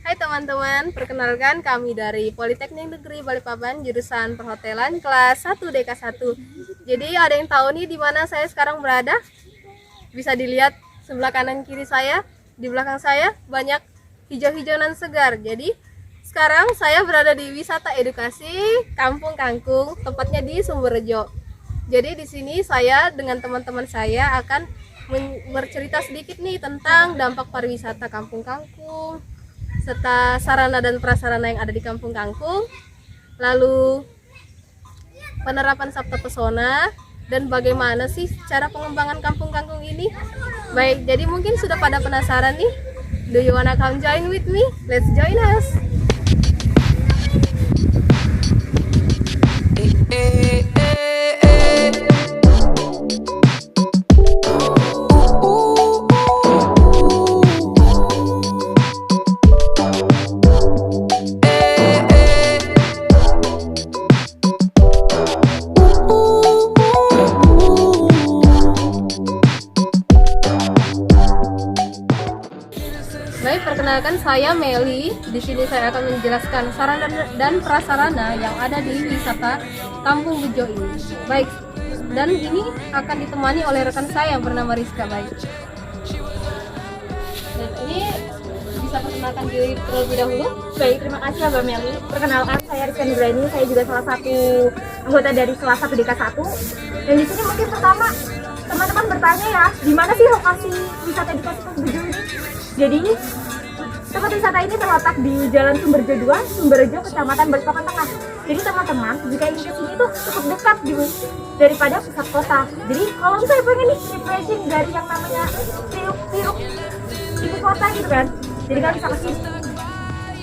Hai teman-teman, perkenalkan kami dari Politeknik Negeri Balikpapan jurusan Perhotelan kelas 1 DK1. Jadi ada yang tahu nih di mana saya sekarang berada? Bisa dilihat sebelah kanan kiri saya, di belakang saya banyak hijau-hijauan segar. Jadi sekarang saya berada di wisata edukasi Kampung Kangkung, tepatnya di Sumberjo. Jadi di sini saya dengan teman-teman saya akan bercerita sedikit nih tentang dampak pariwisata Kampung Kangkung, serta sarana dan prasarana yang ada di Kampung Kangkung, lalu penerapan Sabta Pesona, dan bagaimana sih cara pengembangan Kampung Kangkung ini. Baik, jadi mungkin sudah pada penasaran nih. Do you wanna come join with me? Let's join us. Baik, perkenalkan saya Meli. Di sini saya akan menjelaskan sarana dan prasarana yang ada di wisata Kampung Bejo ini. Baik, dan ini akan ditemani oleh rekan saya yang bernama Rizka. Baik. Dan ini bisa perkenalkan diri terlebih dahulu. Baik, terima kasih Mbak Meli. Perkenalkan, saya Rizka Nugraini. Saya juga salah satu anggota dari kelas 1 DK1. Dan di sini mungkin pertama teman-teman bertanya ya, di mana sih lokasi wisata edukasi Kampung Bejo ini? Jadi tempat wisata ini terletak di Jalan Sumberjo 2, Sumberjo, Kecamatan Balikpapan Tengah. Jadi teman-teman, jika ingin ke sini tuh cukup dekat daripada pusat kota. Jadi kalau misalnya pengen nih refreshing dari yang namanya hiruk-pikuk ibu kota gitu kan, jadi kalian bisa ke sini.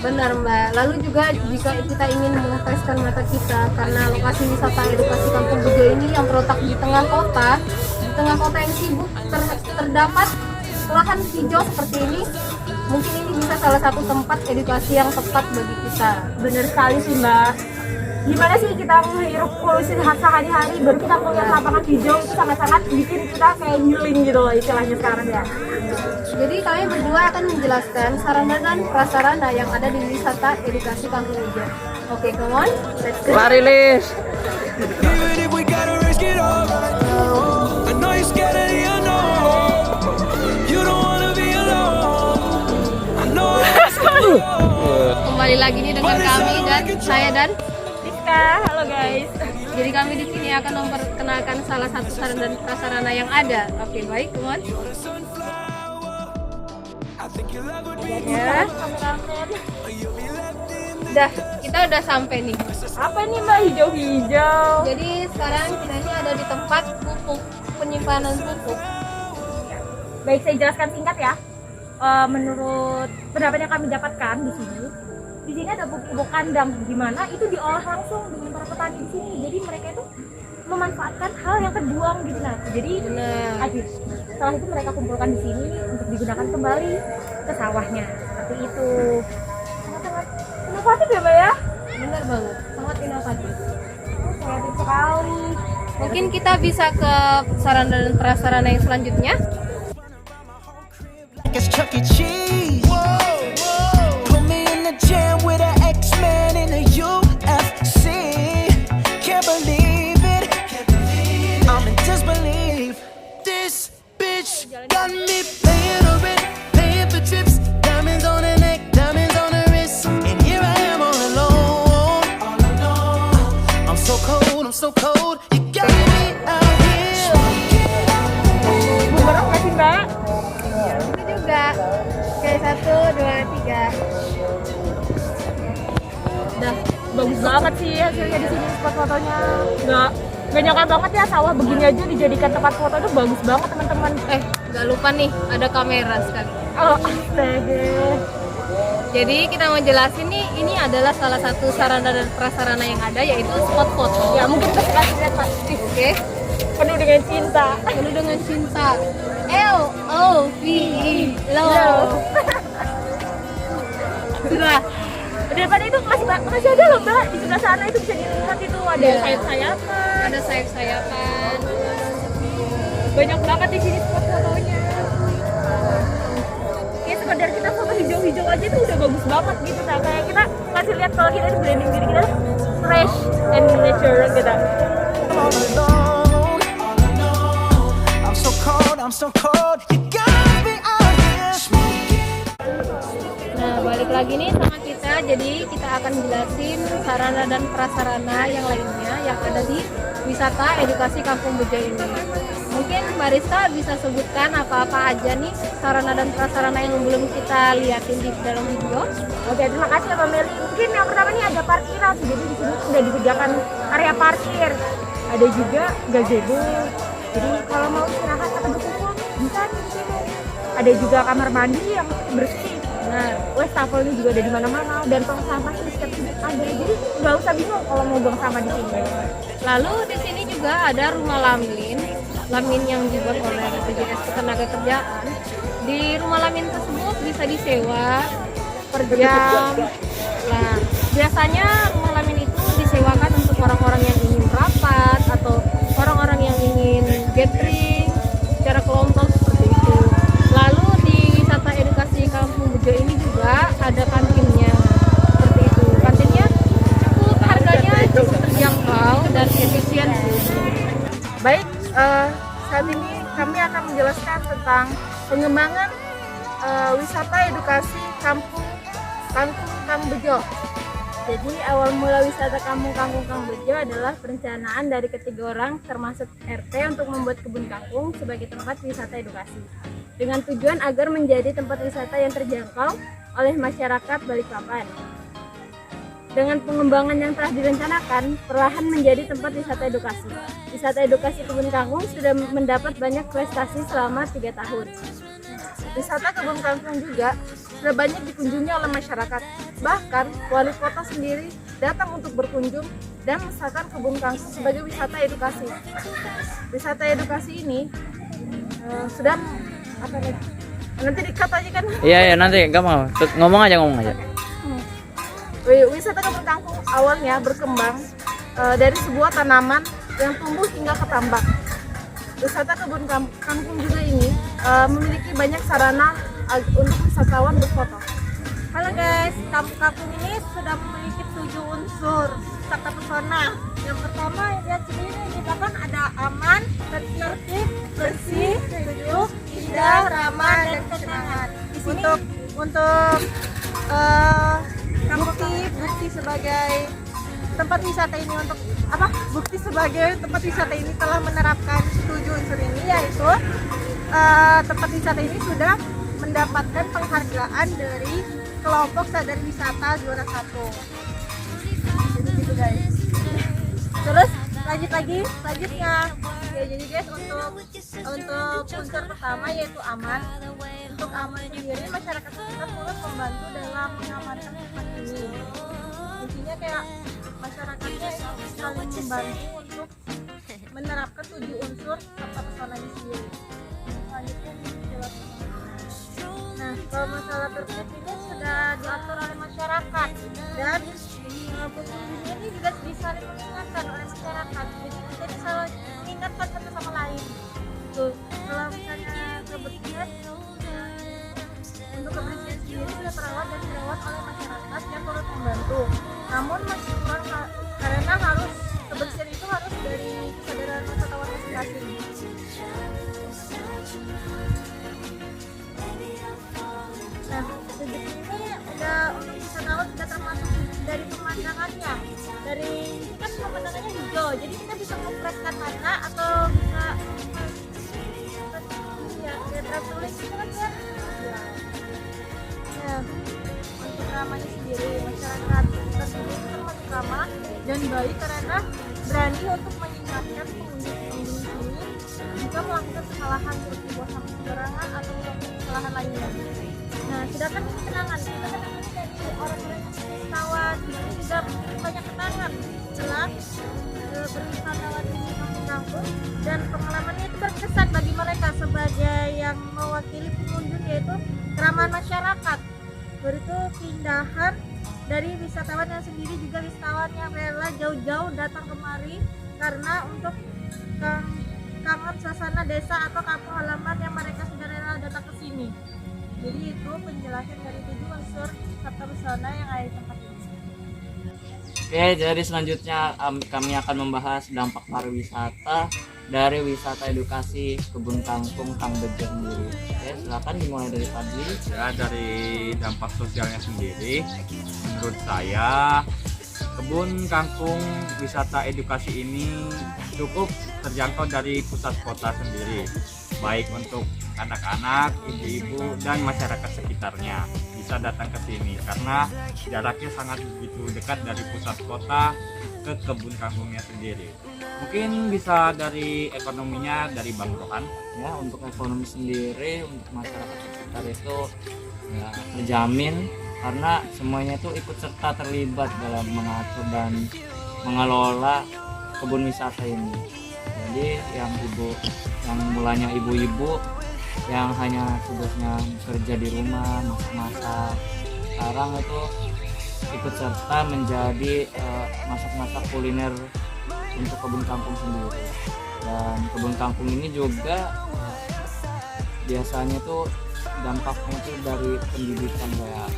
Benar Mbak, lalu juga jika kita ingin mengefreskan mata kita, karena lokasi wisata edukasi Kampung Bejo ini yang terletak di tengah kota yang sibuk, terdapat lahan hijau seperti ini. Mungkin ini bisa salah satu tempat edukasi yang tepat bagi kita. Bener sekali sih Mbak. Gimana sih kita menghirup polusi sehari-hari, baru kita melihat lapangan hijau itu sangat-sangat bikin kita kayak healing gitu loh istilahnya sekarang ya. Jadi kami berdua akan menjelaskan sarana dan prasarana yang ada di wisata edukasi Kampung Bejo. Oke, come on, let's go. Lari Lis. Kembali lagi nih dengan kami dan saya dan Rizka, halo guys. jadi kami di sini akan memperkenalkan salah satu sarana dan prasarana yang ada. Oke, baik, come on. Ya. Kita udah sampai nih. Apa nih Mbak hijau-hijau? Jadi sekarang kita ini ada di tempat pupuk, penyimpanan pupuk. Baik, saya jelaskan singkat ya. Menurut pendapat yang kami dapatkan di sini ada pupuk kandang, di mana itu diolah langsung dengan para petani di sini. Jadi mereka itu memanfaatkan hal yang terbuang gitu. Nah, jadi setelah itu mereka kumpulkan di sini untuk digunakan kembali ke sawahnya. Seperti itu. Sangat-sangat inovatif ya, Mbak ya? Benar banget, sangat inovatif. Kreatif sekali. Mungkin kita bisa ke sarana dan prasarana yang selanjutnya. It's Chuck E. Cheese. Put me in the jam with an X-Man in the UFC. Can't believe it. I'm in disbelief. This bitch got me paying for trips. Diamonds on her neck, diamonds on her wrist. And here I am all alone. I'm so cold. You got me out here. Bumerang nggak sih, Mbak? Itu juga. Oke, 1, 2, 3. Udah. Bagus banget sih hasilnya di sini spot fotonya. Nggak nyangka banget ya sawah begini aja dijadikan tempat foto itu bagus banget teman-teman. Nggak lupa nih, ada kamera sekali. Oh, astaga. Jadi kita mau jelasin nih, ini adalah salah satu sarana dan prasarana yang ada, yaitu spot foto. Ya mungkin kita kasih lihat pasti. Oke, Penuh dengan cinta. penuh dengan cinta. LOVE, love. Sudah. Daripada itu masih ada loh Mbak, di sebelah sana itu bisa dilihat itu ada Iya. sayap-sayapan. Ada sayap-sayapan. Banyak banget di sini spot fotonya. Kayak sekedar kita foto hijau-hijau aja itu udah bagus bagus banget gitu dah. Kayak kita kasih lihat kalau kita di branding diri kita fresh and natural gitu. All alone, I'm so cold, I'm so cold. You gotta be out here smoking. Nah, balik lagi nih sama kita. Jadi kita akan jelasin sarana dan prasarana yang lainnya yang ada di wisata edukasi Kampung Bejo ini. Mungkin Barista bisa sebutkan apa-apa aja nih sarana dan prasarana yang belum kita liatin di dalam video. Oke, terima kasih ya Mbak Meli. Mungkin yang pertama nih ada parkiran. Jadi di sini sudah disediakan area parkir. Ada juga gazebo. Jadi kalau mau istirahat atau berkumpul bisa nih di sini. Ada juga kamar mandi yang bersih. Nah, wastafelnya juga ada di mana-mana dan tong sampah di setiap sudut ada. Jadi nggak usah bingung kalau mau buang sampah di sini. Lalu di sini juga ada rumah lamin yang dibuat oleh BPJS Ketenagakerjaan. Di rumah lamin tersebut bisa disewa per jam. Nah, biasanya rumah lamin itu disewakan untuk orang-orang yang ingin rapat atau orang-orang yang ingin gathering secara kelompok seperti itu. Lalu di wisata edukasi Kampung Bejo ini juga ada kantinnya seperti itu. Kantinnya cukup harganya cukup terjangkau dan efisien. Baik, saat ini kami akan menjelaskan tentang pengembangan wisata edukasi Kampung Bejo. Jadi awal mula wisata Kampung Bejo adalah perencanaan dari ketiga orang termasuk RT untuk membuat kebun kangkung sebagai tempat wisata edukasi dengan tujuan agar menjadi tempat wisata yang terjangkau oleh masyarakat Balikpapan. Dengan pengembangan yang telah direncanakan, perlahan menjadi tempat wisata edukasi. Wisata edukasi kebun kangkung sudah mendapat banyak prestasi selama 3 tahun. Wisata kebun kangkung juga sudah banyak dikunjungi oleh masyarakat. Bahkan wali kota sendiri datang untuk berkunjung dan merasakan kebun kangkung sebagai wisata edukasi. Wisata edukasi ini sudah apa nih? Nanti di-cut aja kan? Iya nanti nggak mau. Ngomong aja. Wisata kebun kangkung awalnya berkembang dari sebuah tanaman yang tumbuh hingga ke tambak. Wisata kebun kangkung juga ini memiliki banyak sarana untuk wisatawan berfoto. Halo guys, Kampung Kangkung ini sudah memiliki 7 unsur wisata pesona. Yang pertama lihat sendiri di belakang ada aman, tertib, bersih, sejuk, indah, ramah dan ketenangan. Di sini untuk bukti sebagai tempat wisata ini untuk apa? Bukti sebagai tempat wisata ini telah menerapkan 7 unsur ini, yaitu tempat wisata ini sudah mendapatkan penghargaan dari kelompok sadar wisata juara 1. Jadi gitu guys. Terus selanjutnya ya, jadi guys untuk unsur pertama yaitu aman. Untuk aman sendiri masyarakat sekitar turut membantu dalam mengamankan tempat ini. Intinya kayak masyarakatnya saling membantu untuk menerapkan 7 unsur serta pesona di sini. Selanjutnya dijelaskan. Nah, kalau masalah tertib ini sudah diatur oleh masyarakat dan pengunjungnya ini juga disaling mengingatkan oleh masyarakat. Jadi kita bisa mengingatkan satu sama lain. Gitu. Kalau misalnya kebersihan, untuk kebersihan sendiri sudah terawat dan dirawat oleh masyarakat yang turut membantu. Namun masih kurang karena kebersihan itu harus dari kesadaran wisatawan masing-masing. Nah, sejak ini udah untuk wisatawan sudah termasuk dari pemandangannya. Dari ini kan pemandangannya hijau, jadi kita bisa mempreskan mata atau bisa ya tulis gitu kan ya. Nah, untuk ramahnya sendiri masyarakat kita sendiri termasuk ramah dan baik karena berani untuk mengingatkan pengunjung ini jika melakukan kesalahan seperti buang sampah sembarangan atau melakukan kesalahan lainnya. Nah, sedangkan ini kenangan dari orang-orang wisatawan ini juga banyak kenangan setelah berwisatawan di Kampung Kangkung dan pengalamannya itu berkesan bagi mereka sebagai yang mewakili pengunjung yaitu keramahan masyarakat. Itu keindahan dari wisatawan yang sendiri juga wisatawan yang rela jauh-jauh datang kemari karena untuk kangen suasana desa atau kampung halaman yang mereka sudah rela datang ke sini. Jadi itu penjelasan dari 7 unsur unsur terpesona yang ada di tempat ini. Oke, jadi selanjutnya kami akan membahas dampak pariwisata dari wisata edukasi kebun kangkung Kang Bejo sendiri. Oke, silakan dimulai dari Fadli. Ya, dari dampak sosialnya sendiri, menurut saya kebun kangkung wisata edukasi ini cukup terjangkau dari pusat kota sendiri, baik untuk anak-anak, ibu-ibu, dan masyarakat sekitarnya bisa datang ke sini karena jaraknya sangat begitu dekat dari pusat kota ke kebun kangkungnya sendiri. Mungkin bisa dari ekonominya dari Bang Rohan. Ya, untuk ekonomi sendiri untuk masyarakat sekitar itu ya, terjamin karena semuanya itu ikut serta terlibat dalam mengatur dan mengelola kebun wisata ini. Jadi yang mulanya ibu-ibu yang hanya tugasnya kerja di rumah masak-masak, sekarang itu ikut serta menjadi masak-masak kuliner untuk kebun kangkung sendiri. Dan kebun kangkung ini juga biasanya tuh dampaknya itu dari pendidikan kayak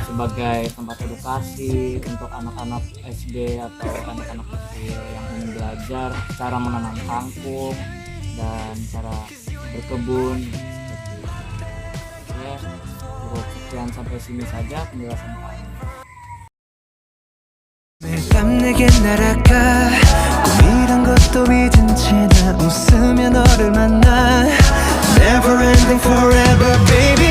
sebagai tempat edukasi untuk anak-anak SD atau anak-anak kecil yang ingin belajar cara menanam kangkung dan cara berkebun seperti itu. Oke, cukup sekian sampai sini saja penjelasan kami. 매일 밤 내게 날아가 꿈이란 것도 잊은 채 나 웃으며 너를 만나 Never ending forever baby